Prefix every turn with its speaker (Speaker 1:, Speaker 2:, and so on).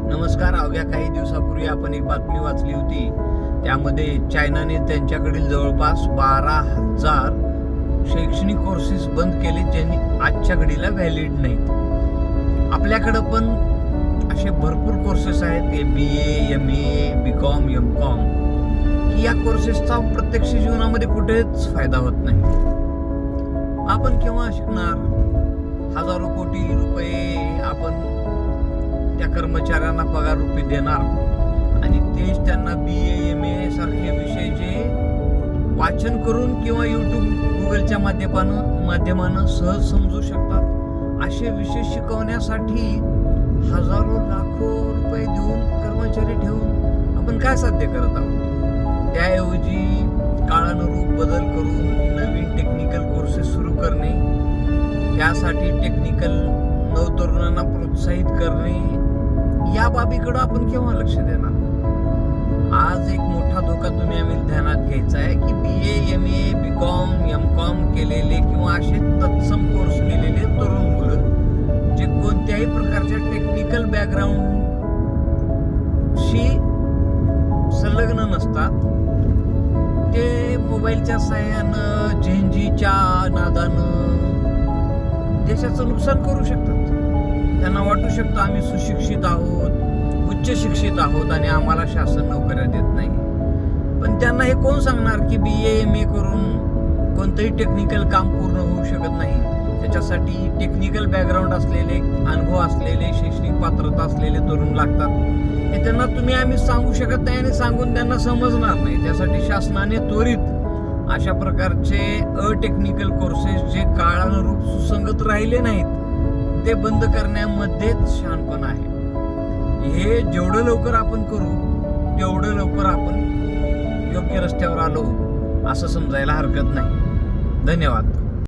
Speaker 1: नमस्कार. अवघ्या काही दिवसापूर्वी आपण एक बातमी वाचली होती. त्यामध्ये चायनाने त्यांच्याकडील जवळपास 12,000 शैक्षणिक कोर्सेस बंद केले, ज्यांनी आजच्या घडीला व्हॅलिड नाहीत. आपल्याकडं पण असे भरपूर कोर्सेस आहेत, BA, MA, BCom, MCom, की या कोर्सेसचा प्रत्यक्ष जीवनामध्ये कुठेच फायदा होत नाही. आपण केव्हा शिकणार? हजारो कोटी रुपये आपण त्या कर्मचाऱ्यांना पगार रूपी देणार आणि तेच त्यांना BA, MA सारखे विषय जे वाचन करून किंवा YouTube, गुगलच्या माध्यमानं सहज समजू शकतात, असे विषय शिकवण्यासाठी हजारो लाखो रुपये देऊन कर्मचारी ठेवून आपण काय साध्य करत आहोत? त्याऐवजी काळानुरूप बदल करून नवीन टेक्निकल कोर्सेस सुरू करणे, त्यासाठी टेक्निकल नवतरुणांना प्रोत्साहित करणे, या बाबीकडे आपण केव्हा लक्ष देणार? आज एक मोठा धोका तुम्ही आम्ही ध्यानात घ्यायचा आहे की BA, MA, BCom, MCom केलेले किंवा असे तत्सम कोर्स केलेले तरुण मुलं जे कोणत्याही प्रकारच्या टेक्निकल बॅकग्राऊंडशी संलग्न नसतात, ते मोबाईलच्या साहाय्यानं, झेंजीच्या नादानं देशाचं नुकसान करू शकतात. त्यांना वाटू शकतं आम्ही सुशिक्षित आहोत, उच्च शिक्षित आहोत आणि आम्हाला शासन नोकऱ्या देत नाही. पण त्यांना हे कोण सांगणार की BA, MA करून कोणतंही टेक्निकल काम पूर्ण होऊ शकत नाही? त्याच्यासाठी टेक्निकल बॅकग्राऊंड असलेले, अनुभव असलेले, शैक्षणिक पात्रता असलेले तरुण लागतात. हे त्यांना तुम्ही आम्ही सांगू शकत नाही आणि सांगून त्यांना समजणार नाही. त्यासाठी शासनाने त्वरित अशा प्रकारचे अटेक्निकल कोर्सेस जे काळानुरूप सुसंगत राहिले नाहीत ते बंद करण्यामध्येच शहाणपण आहे. हे जेवढं लवकर आपण करू तेवढं लवकर आपण योग्य रस्त्यावर आलो असं समजायला हरकत नाही. धन्यवाद.